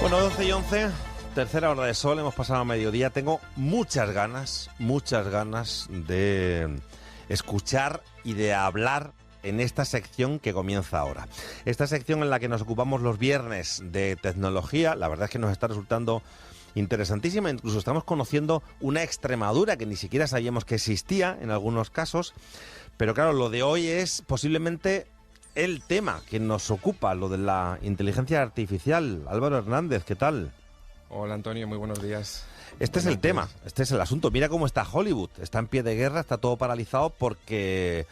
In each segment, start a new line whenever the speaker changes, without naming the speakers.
Bueno, 12 y 11, tercera hora de sol, hemos pasado a mediodía. Tengo muchas ganas de escuchar y de hablar en esta sección que comienza ahora. Esta sección en la que nos ocupamos los viernes de tecnología, la verdad es que nos está resultando interesantísima. Incluso estamos conociendo una Extremadura que ni siquiera sabíamos que existía en algunos casos. Pero claro, lo de hoy es posiblemente el tema que nos ocupa, lo de la inteligencia artificial. Álvaro Hernández, ¿qué tal?
Hola Antonio, muy buenos días.
Este es el tema, este es el asunto. Mira cómo está Hollywood, está en pie de guerra, está todo paralizado porque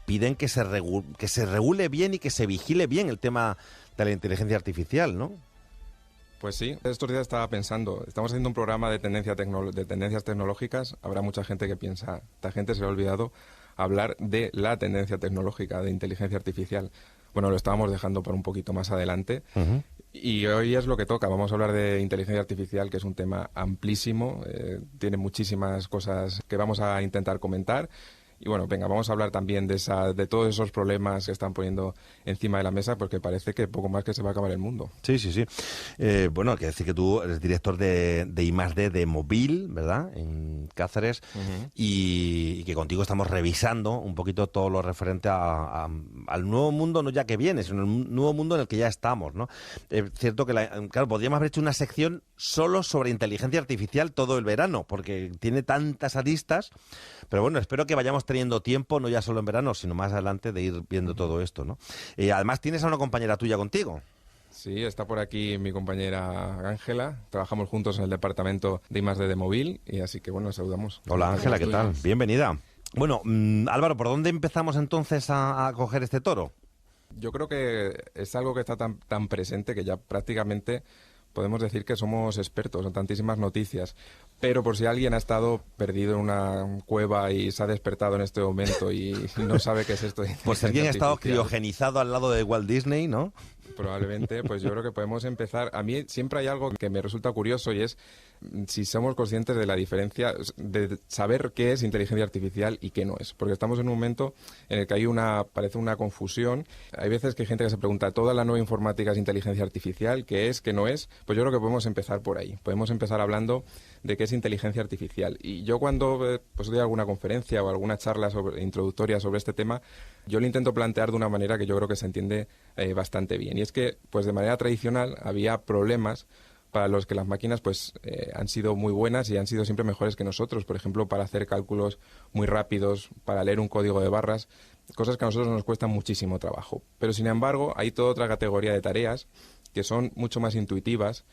piden que se regule bien y que se vigile bien el tema de la inteligencia artificial, ¿no?
Pues sí, estos días estaba pensando, estamos haciendo un programa de tendencias tecnológicas, habrá mucha gente que piensa, esta gente se le ha olvidado hablar de la tendencia tecnológica de inteligencia artificial. Bueno, lo estábamos dejando por un poquito más adelante. Y hoy es lo que toca. Vamos a hablar de inteligencia artificial, que es un tema amplísimo, tiene muchísimas cosas que vamos a intentar comentar. Y bueno, venga, vamos a hablar también de todos esos problemas que están poniendo encima de la mesa, porque parece que poco más que se va a acabar el mundo.
Sí. Bueno, hay que decir que tú eres director de I+D de Movil, ¿verdad?, en Cáceres, y que contigo estamos revisando un poquito todo lo referente al nuevo mundo, no ya que viene, sino el nuevo mundo en el que ya estamos, ¿no? Es cierto que, claro, podríamos haber hecho una sección solo sobre inteligencia artificial todo el verano, porque tiene tantas aristas, pero bueno, espero que vayamos teniendo tiempo, no ya solo en verano, sino más adelante, de ir viendo todo esto, ¿no? Además, tienes a una compañera tuya contigo.
Sí, está por aquí mi compañera Ángela. Trabajamos juntos en el departamento de I+D de Movil, y así que bueno, saludamos.
Hola Ángela, ¿qué tal? Bienvenida. Bueno, Álvaro, ¿por dónde empezamos entonces a coger este toro?
Yo creo que es algo que está tan presente que ya prácticamente podemos decir que somos expertos en tantísimas noticias. Pero por si alguien ha estado perdido en una cueva y se ha despertado en este momento y no sabe qué es esto de
pues si alguien ha estado criogenizado al lado de Walt Disney, ¿no?
Probablemente, pues yo creo que podemos empezar. A mí siempre hay algo que me resulta curioso, y es si somos conscientes de la diferencia, de saber qué es inteligencia artificial y qué no es. Porque estamos en un momento en el que parece una confusión. Hay veces que hay gente que se pregunta, ¿toda la nueva informática es inteligencia artificial? ¿Qué es? ¿Qué no es? Pues yo creo que podemos empezar por ahí. Podemos empezar hablando de qué es inteligencia artificial. Y yo cuando pues doy alguna conferencia o alguna charla introductoria sobre este tema, yo lo intento plantear de una manera que yo creo que se entiende bastante bien. Y es que, pues de manera tradicional, había problemas para los que las máquinas pues han sido muy buenas y han sido siempre mejores que nosotros. Por ejemplo, para hacer cálculos muy rápidos, para leer un código de barras, cosas que a nosotros nos cuestan muchísimo trabajo. Pero, sin embargo, hay toda otra categoría de tareas que son mucho más intuitivas,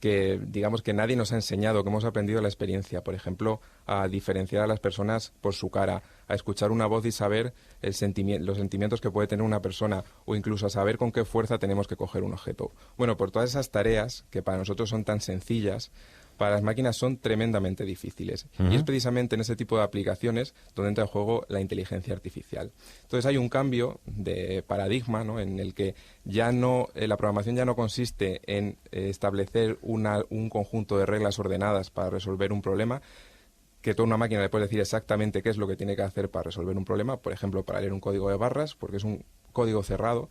que digamos que nadie nos ha enseñado, que hemos aprendido la experiencia. Por ejemplo, a diferenciar a las personas por su cara, a escuchar una voz y saber los sentimientos que puede tener una persona, o incluso a saber con qué fuerza tenemos que coger un objeto. Bueno, por todas esas tareas que para nosotros son tan sencillas, para las máquinas son tremendamente difíciles. Y es precisamente en ese tipo de aplicaciones donde entra en juego la inteligencia artificial. Entonces hay un cambio de paradigma, ¿no?, en el que ya no la programación ya no consiste en establecer un conjunto de reglas ordenadas para resolver un problema, que toda una máquina le puede decir exactamente qué es lo que tiene que hacer para resolver un problema, por ejemplo, para leer un código de barras, porque es un código cerrado,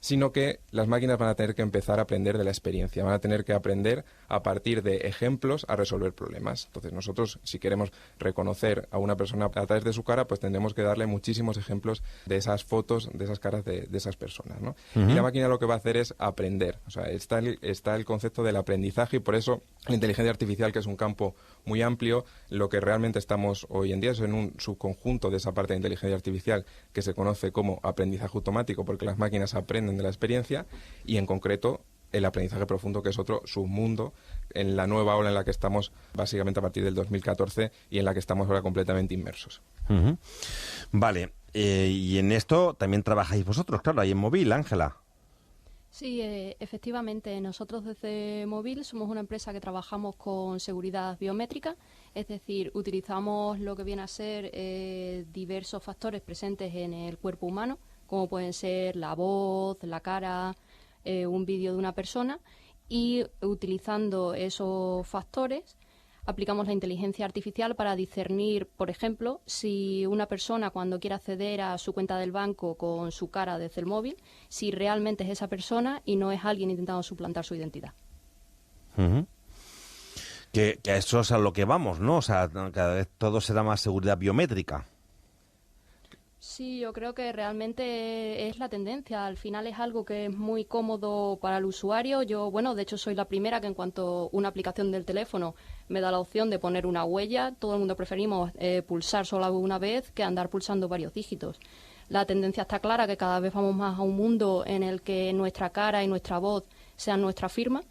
sino que las máquinas van a tener que empezar a aprender de la experiencia, van a tener que aprender a partir de ejemplos a resolver problemas. Entonces nosotros, si queremos reconocer a una persona a través de su cara, pues tendremos que darle muchísimos ejemplos de esas fotos, de esas caras de esas personas, ¿no? Y la máquina lo que va a hacer es aprender. O sea, está el concepto del aprendizaje, y por eso la inteligencia artificial, que es un campo muy amplio, lo que realmente estamos hoy en día es en un subconjunto de esa parte de inteligencia artificial que se conoce como aprendizaje automático, porque las máquinas aprenden de la experiencia, y en concreto el aprendizaje profundo, que es otro submundo en la nueva ola en la que estamos básicamente a partir del 2014 y en la que estamos ahora completamente inmersos.
Vale, y en esto también trabajáis vosotros, claro, ahí en Movil, Ángela.
Sí, efectivamente, nosotros desde Movil somos una empresa que trabajamos con seguridad biométrica, es decir, utilizamos lo que viene a ser diversos factores presentes en el cuerpo humano, como pueden ser la voz, la cara, un vídeo de una persona, y utilizando esos factores aplicamos la inteligencia artificial para discernir, por ejemplo, si una persona cuando quiere acceder a su cuenta del banco con su cara desde el móvil, si realmente es esa persona y no es alguien intentando suplantar su identidad.
Ujú. Que a eso es a lo que vamos, ¿no? O sea, cada vez todo será más seguridad biométrica.
Sí, yo creo que realmente es la tendencia. Al final es algo que es muy cómodo para el usuario. Yo, bueno, de hecho soy la primera que en cuanto una aplicación del teléfono me da la opción de poner una huella, todo el mundo preferimos pulsar solo una vez que andar pulsando varios dígitos. La tendencia está clara, que cada vez vamos más a un mundo en el que nuestra cara y nuestra voz sean nuestra firma,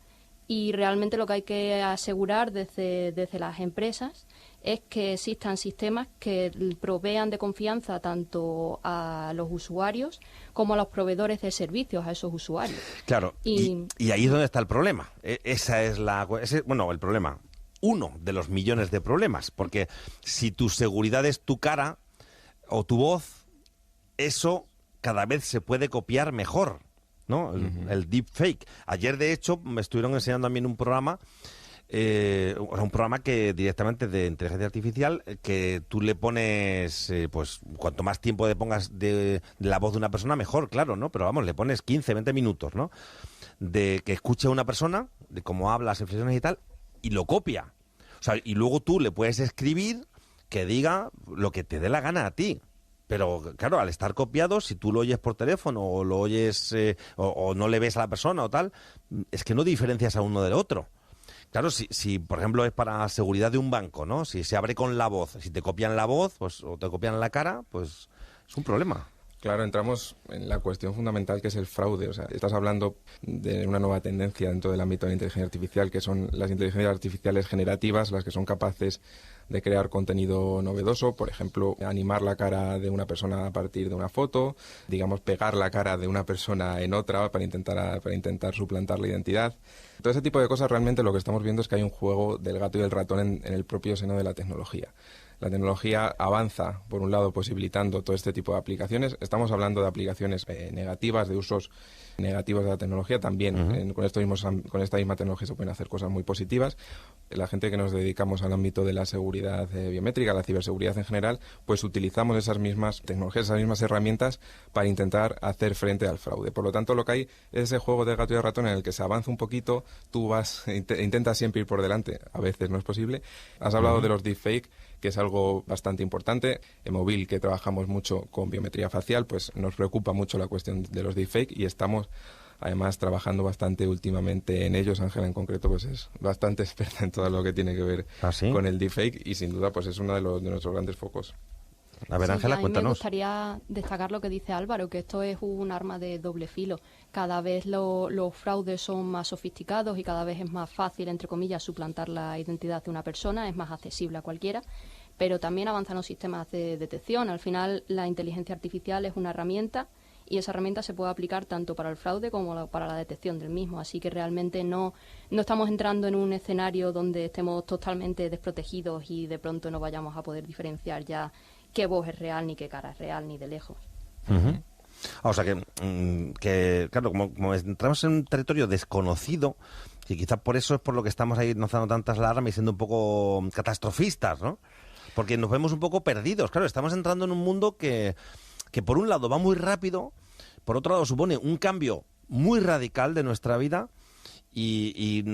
y realmente lo que hay que asegurar desde las empresas es que existan sistemas que provean de confianza tanto a los usuarios como a los proveedores de servicios a esos usuarios.
Claro, y ahí es donde está el problema. Ese es el problema. Uno de los millones de problemas, porque si tu seguridad es tu cara o tu voz, eso cada vez se puede copiar mejor, ¿no? El deepfake. Ayer, de hecho, me estuvieron enseñando a mí en un programa, un programa que directamente de inteligencia artificial, que tú le pones, pues cuanto más tiempo le pongas de la voz de una persona, mejor, claro, ¿no? Pero vamos, le pones 15, 20 minutos, ¿no? De que escuche a una persona, de cómo habla, las inflexiones y tal, y lo copia. O sea, y luego tú le puedes escribir que diga lo que te dé la gana a ti. Pero, claro, al estar copiado, si tú lo oyes por teléfono o lo oyes o no le ves a la persona o tal, es que no diferencias a uno del otro. Claro, si por ejemplo es para seguridad de un banco, ¿no? Si se abre con la voz, si te copian la voz pues, o te copian la cara, pues es un problema.
Claro, entramos en la cuestión fundamental que es el fraude. O sea, estás hablando de una nueva tendencia dentro del ámbito de la inteligencia artificial, que son las inteligencias artificiales generativas, las que son capaces de crear contenido novedoso, por ejemplo, animar la cara de una persona a partir de una foto, digamos, pegar la cara de una persona en otra para intentar suplantar la identidad. Todo ese tipo de cosas, realmente lo que estamos viendo es que hay un juego del gato y del ratón en el propio seno de la tecnología. La tecnología avanza, por un lado, posibilitando todo este tipo de aplicaciones. Estamos hablando de aplicaciones negativas, de usos negativos de la tecnología. También con esta misma tecnología se pueden hacer cosas muy positivas. La gente que nos dedicamos al ámbito de la seguridad biométrica, la ciberseguridad en general, pues utilizamos esas mismas tecnologías, esas mismas herramientas para intentar hacer frente al fraude. Por lo tanto, lo que hay es ese juego de gato y de ratón en el que se avanza un poquito, tú intentas siempre ir por delante, a veces no es posible. Has hablado de los deepfake, que es algo bastante importante. En Móvil, que trabajamos mucho con biometría facial, pues nos preocupa mucho la cuestión de los deepfake y estamos además trabajando bastante últimamente en ellos. Ángela, en concreto, pues es bastante experta en todo lo que tiene que ver con el deepfake y sin duda pues es uno de nuestros grandes focos.
A ver, Ángela, cuéntanos.
Me gustaría destacar lo que dice Álvaro, que esto es un arma de doble filo. Cada vez los fraudes son más sofisticados y cada vez es más fácil, entre comillas, suplantar la identidad de una persona, es más accesible a cualquiera, pero también avanzan los sistemas de detección. Al final, la inteligencia artificial es una herramienta y esa herramienta se puede aplicar tanto para el fraude como para la detección del mismo. Así que realmente no estamos entrando en un escenario donde estemos totalmente desprotegidos y de pronto no vayamos a poder diferenciar ya qué voz es real, ni qué cara es real, ni de lejos.
O sea que claro, como entramos en un territorio desconocido, y quizás por eso es por lo que estamos ahí lanzando tantas alarmas y siendo un poco catastrofistas, ¿no? Porque nos vemos un poco perdidos. Claro, estamos entrando en un mundo que por un lado va muy rápido, por otro lado supone un cambio muy radical de nuestra vida. Y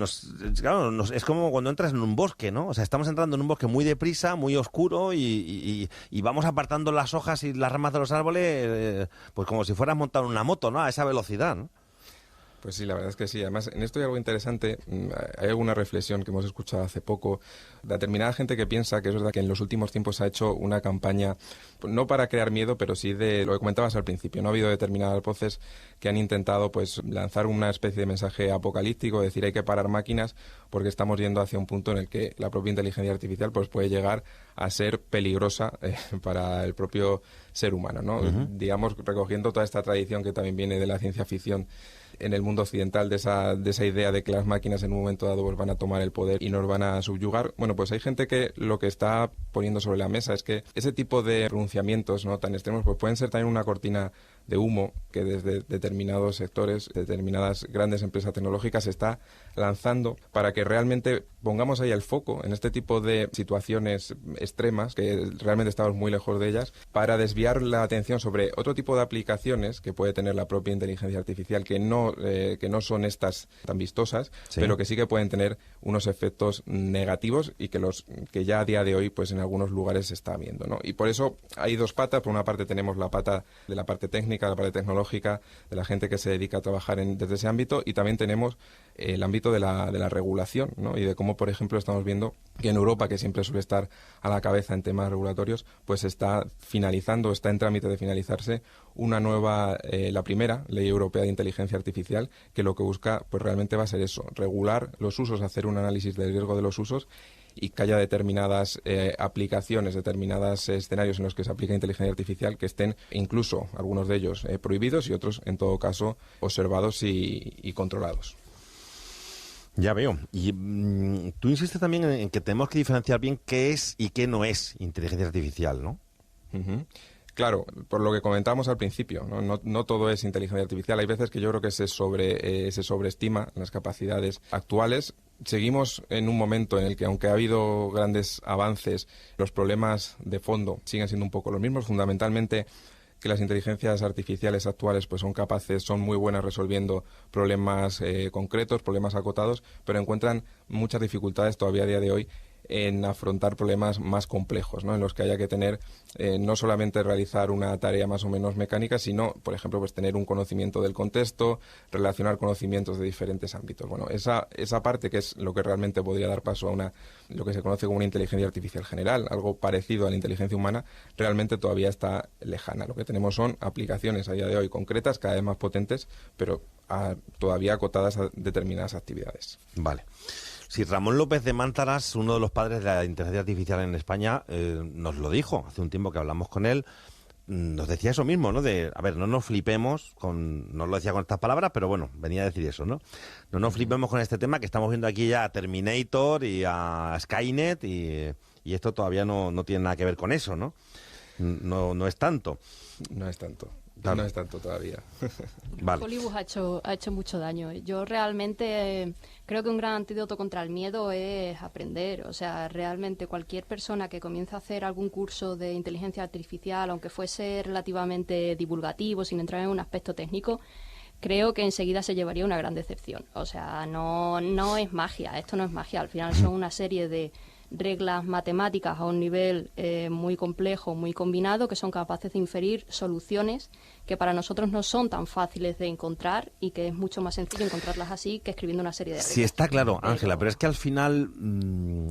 es como cuando entras en un bosque, ¿no? O sea, estamos entrando en un bosque muy deprisa, muy oscuro y vamos apartando las hojas y las ramas de los árboles, pues como si fueras montando una moto, ¿no? A esa velocidad, ¿no?
Pues sí, la verdad es que sí. Además, en esto hay algo interesante. Hay alguna reflexión que hemos escuchado hace poco de determinada gente que piensa que es verdad que en los últimos tiempos se ha hecho una campaña, no para crear miedo, pero sí de lo que comentabas al principio. No ha habido determinadas voces que han intentado pues lanzar una especie de mensaje apocalíptico, decir hay que parar máquinas porque estamos yendo hacia un punto en el que la propia inteligencia artificial pues puede llegar a ser peligrosa para el propio ser humano, ¿no? Digamos, recogiendo toda esta tradición que también viene de la ciencia ficción en el mundo occidental, de esa idea de que las máquinas en un momento dado pues van a tomar el poder y nos van a subyugar. Bueno, pues hay gente que lo que está poniendo sobre la mesa es que ese tipo de pronunciamientos, ¿no?, tan extremos pues pueden ser también una cortina de humo que desde determinados sectores, determinadas grandes empresas tecnológicas se está lanzando para que realmente pongamos ahí el foco en este tipo de situaciones extremas, que realmente estamos muy lejos de ellas, para desviar la atención sobre otro tipo de aplicaciones que puede tener la propia inteligencia artificial, que no son estas tan vistosas, sí, pero que sí que pueden tener unos efectos negativos y que ya a día de hoy pues en algunos lugares se está viendo, ¿no? Y por eso hay dos patas. Por una parte tenemos la pata de la parte técnica, la parte tecnológica, de la gente que se dedica a trabajar desde ese ámbito, y también tenemos el ámbito de la regulación, ¿no? Y de cómo, por ejemplo, estamos viendo que en Europa, que siempre suele estar a la cabeza en temas regulatorios, pues está en trámite de finalizarse una nueva, la primera Ley Europea de Inteligencia Artificial, que lo que busca pues realmente va a ser eso, regular los usos, hacer un análisis del riesgo de los usos, y que haya determinadas aplicaciones, determinados escenarios en los que se aplica inteligencia artificial que estén, incluso algunos de ellos, prohibidos, y otros, en todo caso, observados y controlados.
Ya veo. Y tú insistes también en que tenemos que diferenciar bien qué es y qué no es inteligencia artificial, ¿no?
Uh-huh. Claro, por lo que comentábamos al principio, no todo es inteligencia artificial. Hay veces que yo creo que se sobreestima las capacidades actuales. Seguimos en un momento en el que, aunque ha habido grandes avances, los problemas de fondo siguen siendo un poco los mismos. Fundamentalmente, que las inteligencias artificiales actuales pues son muy buenas resolviendo problemas concretos, problemas acotados, pero encuentran muchas dificultades todavía a día de hoy en afrontar problemas más complejos, ¿no? En los que haya que tener no solamente realizar una tarea más o menos mecánica, sino, por ejemplo, pues tener un conocimiento del contexto, relacionar conocimientos de diferentes ámbitos. Bueno, esa parte, que es lo que realmente podría dar paso a lo que se conoce como una inteligencia artificial general, algo parecido a la inteligencia humana, realmente todavía está lejana. Lo que tenemos son aplicaciones a día de hoy concretas, cada vez más potentes, pero todavía acotadas a determinadas actividades.
Vale. Si Ramón López de Mántaras, uno de los padres de la inteligencia artificial en España, nos lo dijo hace un tiempo que hablamos con él, nos decía eso mismo, ¿no? No nos flipemos no lo decía con estas palabras, pero bueno, venía a decir eso, ¿no? No nos flipemos con este tema, que estamos viendo aquí ya a Terminator y a Skynet, y esto todavía no tiene nada que ver con eso, ¿no? No es tanto.
No es tanto.
Claro.
No es tanto todavía.
Vale. Hollywood ha hecho mucho daño. Yo realmente creo que un gran antídoto contra el miedo es aprender. O sea, realmente cualquier persona que comience a hacer algún curso de inteligencia artificial, aunque fuese relativamente divulgativo, sin entrar en un aspecto técnico, creo que enseguida se llevaría una gran decepción. O sea, no es magia. Esto no es magia. Al final son una serie de reglas matemáticas a un nivel muy complejo, muy combinado, que son capaces de inferir soluciones que para nosotros no son tan fáciles de encontrar, y que es mucho más sencillo encontrarlas así que escribiendo una serie de reglas.
Sí, está claro, Ángela, pero es que al final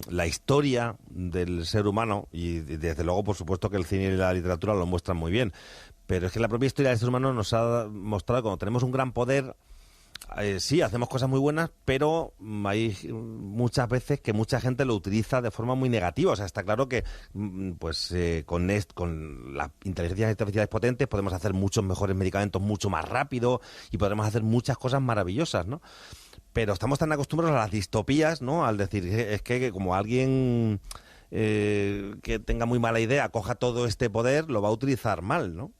la historia del ser humano, y desde luego por supuesto que el cine y la literatura lo muestran muy bien, pero es que la propia historia del ser humano nos ha mostrado que cuando tenemos un gran poder, sí, hacemos cosas muy buenas, pero hay muchas veces que mucha gente lo utiliza de forma muy negativa. O sea, está claro que con las inteligencias artificiales potentes podemos hacer muchos mejores medicamentos mucho más rápido y podremos hacer muchas cosas maravillosas, ¿no? Pero estamos tan acostumbrados a las distopías, ¿no? Al decir, es que como alguien que tenga muy mala idea coja todo este poder, lo va a utilizar mal, ¿no?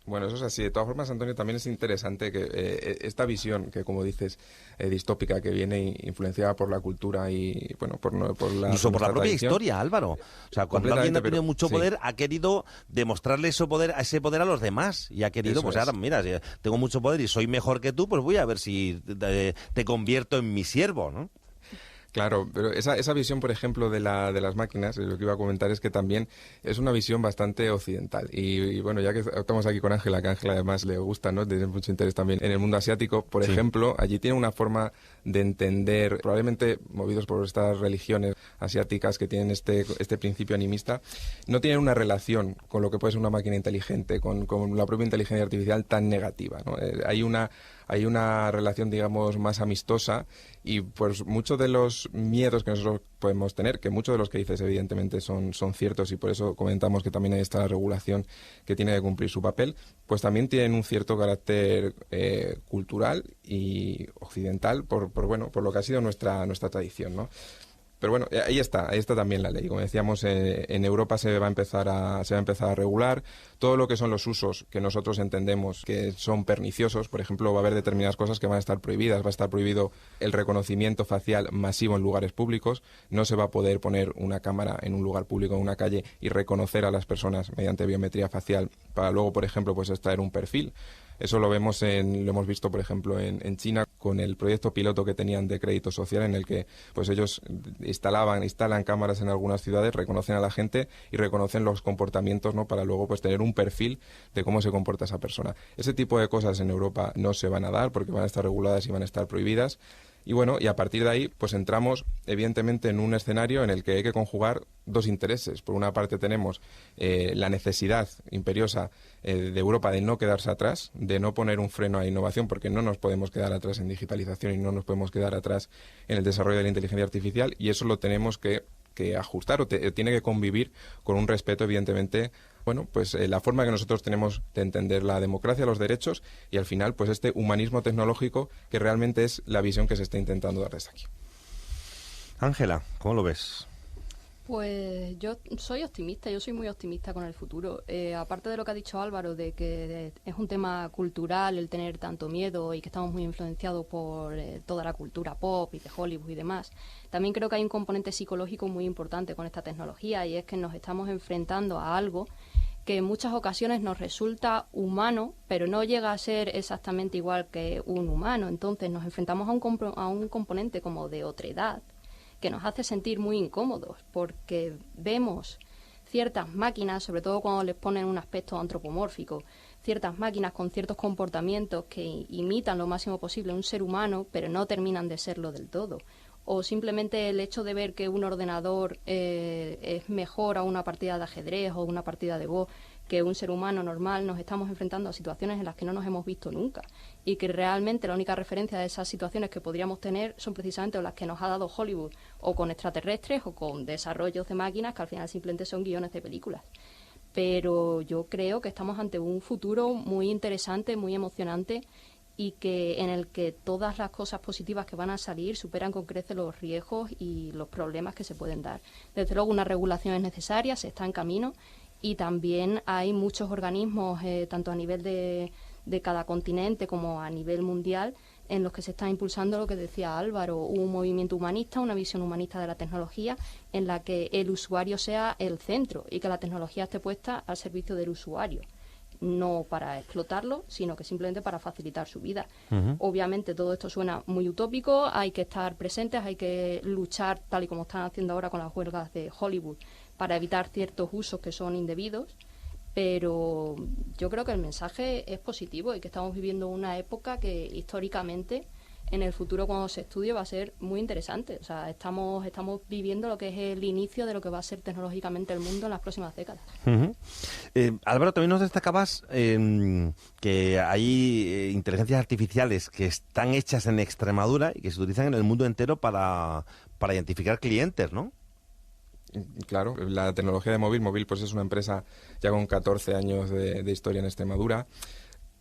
Bueno, eso es así. De todas formas, Antonio, también es interesante que esta visión que, como dices, distópica, que viene influenciada por la cultura y, bueno, por la
propia historia, Álvaro. O sea, cuando alguien ha tenido mucho poder, sí, ha querido demostrarle ese poder a los demás. Y ha querido, eso pues ahora, mira, si tengo mucho poder y soy mejor que tú, pues voy a ver si te convierto en mi siervo, ¿no?
Claro, pero esa visión, por ejemplo, de las máquinas, lo que iba a comentar es que también es una visión bastante occidental. Y bueno, ya que estamos aquí con Ángela, que a Ángela además le gusta, ¿no? Tiene mucho interés también en el mundo asiático. Por ejemplo, allí tiene una forma de entender, probablemente movidos por estas religiones asiáticas que tienen este principio animista, no tienen una relación con lo que puede ser una máquina inteligente, con la propia inteligencia artificial tan negativa, ¿no? Hay una relación, digamos, más amistosa, y pues muchos de los miedos que nosotros podemos tener, que muchos de los que dices evidentemente son ciertos, y por eso comentamos que también ahí está la regulación que tiene que cumplir su papel, pues también tienen un cierto carácter cultural y occidental por lo que ha sido nuestra tradición, ¿no? Pero bueno, ahí está también la ley. Como decíamos, en Europa se va a empezar a regular todo lo que son los usos que nosotros entendemos que son perniciosos. Por ejemplo, va a haber determinadas cosas que van a estar prohibidas. Va a estar prohibido el reconocimiento facial masivo en lugares públicos. No se va a poder poner una cámara en un lugar público, en una calle, y reconocer a las personas mediante biometría facial para luego, por ejemplo, pues extraer un perfil. Eso lo hemos visto, por ejemplo, en China con el proyecto piloto que tenían de crédito social, en el que pues ellos instalan cámaras en algunas ciudades, reconocen a la gente y reconocen los comportamientos, ¿no? Para luego pues tener un perfil de cómo se comporta esa persona. Ese tipo de cosas en Europa no se van a dar porque van a estar reguladas y van a estar prohibidas. Y bueno, y a partir de ahí, pues entramos evidentemente en un escenario en el que hay que conjugar dos intereses. Por una parte tenemos la necesidad imperiosa de Europa de no quedarse atrás, de no poner un freno a la innovación, porque no nos podemos quedar atrás en digitalización y no nos podemos quedar atrás en el desarrollo de la inteligencia artificial, y eso lo tenemos que ajustar o tiene que convivir con un respeto, evidentemente, bueno, pues la forma que nosotros tenemos de entender la democracia, los derechos y al final pues este humanismo tecnológico que realmente es la visión que se está intentando dar desde aquí.
Ángela, ¿cómo lo ves?
Pues yo soy optimista, yo soy muy optimista con el futuro. Aparte de lo que ha dicho Álvaro, de que es un tema cultural el tener tanto miedo y que estamos muy influenciados por toda la cultura pop y de Hollywood y demás, también creo que hay un componente psicológico muy importante con esta tecnología, y es que nos estamos enfrentando a algo que en muchas ocasiones nos resulta humano, pero no llega a ser exactamente igual que un humano. Entonces nos enfrentamos a un componente como de otredad, que nos hace sentir muy incómodos, porque vemos ciertas máquinas, sobre todo cuando les ponen un aspecto antropomórfico, ciertas máquinas con ciertos comportamientos que imitan lo máximo posible a un ser humano, pero no terminan de serlo del todo. O simplemente el hecho de ver que un ordenador es mejor a una partida de ajedrez o una partida de Go que un ser humano normal, nos estamos enfrentando a situaciones en las que no nos hemos visto nunca, y que realmente la única referencia de esas situaciones que podríamos tener son precisamente las que nos ha dado Hollywood, o con extraterrestres o con desarrollos de máquinas que al final simplemente son guiones de películas. Pero yo creo que estamos ante un futuro muy interesante, muy emocionante, y que en el que todas las cosas positivas que van a salir superan con creces los riesgos y los problemas que se pueden dar. Desde luego una regulación es necesaria, se está en camino, y también hay muchos organismos, tanto a nivel de cada continente como a nivel mundial, en los que se está impulsando lo que decía Álvaro, un movimiento humanista, una visión humanista de la tecnología, en la que el usuario sea el centro y que la tecnología esté puesta al servicio del usuario, no para explotarlo, sino que simplemente para facilitar su vida. Uh-huh. Obviamente todo esto suena muy utópico, hay que estar presentes, hay que luchar, tal y como están haciendo ahora con las huelgas de Hollywood, para evitar ciertos usos que son indebidos, pero yo creo que el mensaje es positivo y que estamos viviendo una época que históricamente en el futuro, cuando se estudie, va a ser muy interesante. O sea, estamos viviendo lo que es el inicio de lo que va a ser tecnológicamente el mundo en las próximas décadas.
Uh-huh. Álvaro, también nos destacabas que hay inteligencias artificiales que están hechas en Extremadura y que se utilizan en el mundo entero para identificar clientes, ¿no?
Claro, la tecnología de Móvil pues es una empresa ya con 14 años de historia en Extremadura,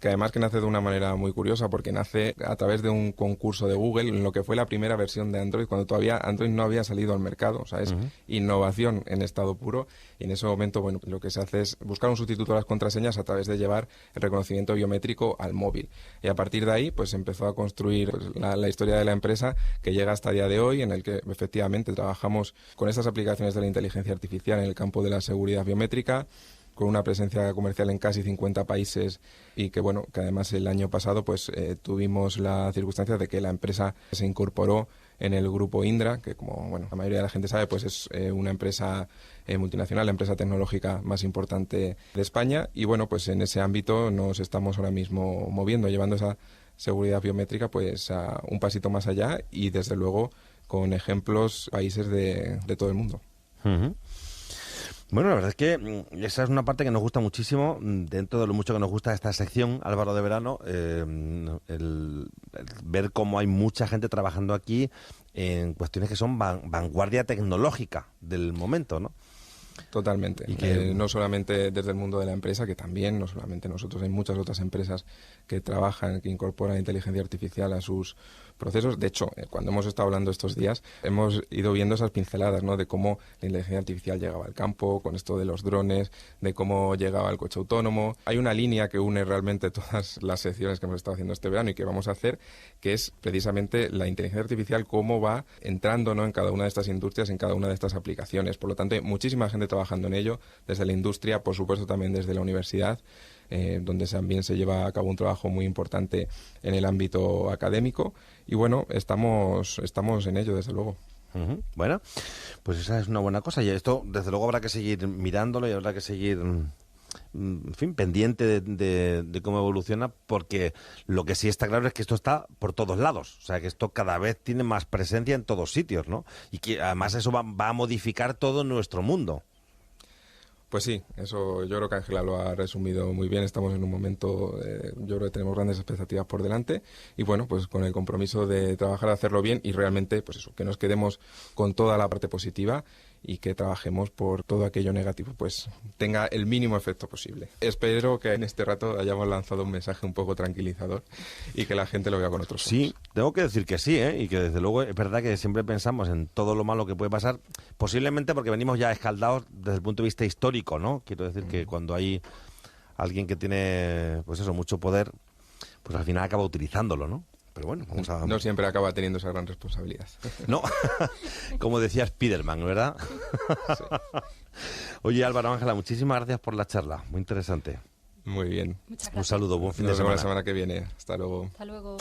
que además que nace de una manera muy curiosa, porque nace a través de un concurso de Google en lo que fue la primera versión de Android, cuando todavía Android no había salido al mercado. O sea, es uh-huh. innovación en estado puro, y en ese momento, bueno, lo que se hace es buscar un sustituto a las contraseñas a través de llevar el reconocimiento biométrico al móvil. Y a partir de ahí, pues empezó a construir la historia de la empresa, que llega hasta el día de hoy, en el que efectivamente trabajamos con estas aplicaciones de la inteligencia artificial en el campo de la seguridad biométrica, con una presencia comercial en casi 50 países, y que bueno, que además el año pasado pues tuvimos la circunstancia de que la empresa se incorporó en el grupo Indra, que como bueno, la mayoría de la gente sabe, pues es una empresa multinacional, la empresa tecnológica más importante de España, y bueno, pues en ese ámbito nos estamos ahora mismo moviendo, llevando esa seguridad biométrica pues a un pasito más allá, y desde luego con ejemplos países de todo el mundo.
Uh-huh. Bueno, la verdad es que esa es una parte que nos gusta muchísimo, dentro de lo mucho que nos gusta esta sección, Álvaro de Verano, el ver cómo hay mucha gente trabajando aquí en cuestiones que son vanguardia tecnológica del momento, ¿no?
Totalmente. Y que no solamente desde el mundo de la empresa, que también, no solamente nosotros, hay muchas otras empresas que trabajan, que incorporan inteligencia artificial a sus procesos. De hecho, cuando hemos estado hablando estos días, hemos ido viendo esas pinceladas, ¿no? De cómo la inteligencia artificial llegaba al campo, con esto de los drones, de cómo llegaba el coche autónomo. Hay una línea que une realmente todas las secciones que hemos estado haciendo este verano y que vamos a hacer, que es precisamente la inteligencia artificial, cómo va entrando, ¿no?, en cada una de estas industrias, en cada una de estas aplicaciones. Por lo tanto, hay muchísima gente trabajando en ello, desde la industria, por supuesto también desde la universidad, donde también se lleva a cabo un trabajo muy importante en el ámbito académico. Y bueno, estamos en ello, desde luego.
Bueno, pues esa es una buena cosa. Y esto, desde luego, habrá que seguir mirándolo y habrá que seguir, en fin, pendiente de cómo evoluciona, porque lo que sí está claro es que esto está por todos lados. O sea, que esto cada vez tiene más presencia en todos sitios, ¿no? Y que además eso va a modificar todo nuestro mundo.
Pues sí, eso yo creo que Ángela lo ha resumido muy bien. Estamos en un momento, yo creo que tenemos grandes expectativas por delante y bueno, pues con el compromiso de trabajar, de hacerlo bien y realmente, pues eso, que nos quedemos con toda la parte positiva y que trabajemos por todo aquello negativo, pues tenga el mínimo efecto posible. Espero que en este rato hayamos lanzado un mensaje un poco tranquilizador y que la gente lo vea con otros ojos.
Sí, tengo que decir que sí, y que desde luego es verdad que siempre pensamos en todo lo malo que puede pasar, posiblemente porque venimos ya escaldados desde el punto de vista histórico, ¿no? Quiero decir que cuando hay alguien que tiene, pues eso, mucho poder, pues al final acaba utilizándolo, ¿no? Pero bueno, vamos a...
No siempre acaba teniendo esa gran responsabilidad.
No, como decía Spiderman, ¿verdad?
Sí.
Oye, Álvaro, Ángela, muchísimas gracias por la charla, muy interesante.
Muy bien.
Muchas
Un
gracias.
saludo, buen fin de
Nos vemos
semana.
la semana que viene. Hasta luego.
Hasta luego.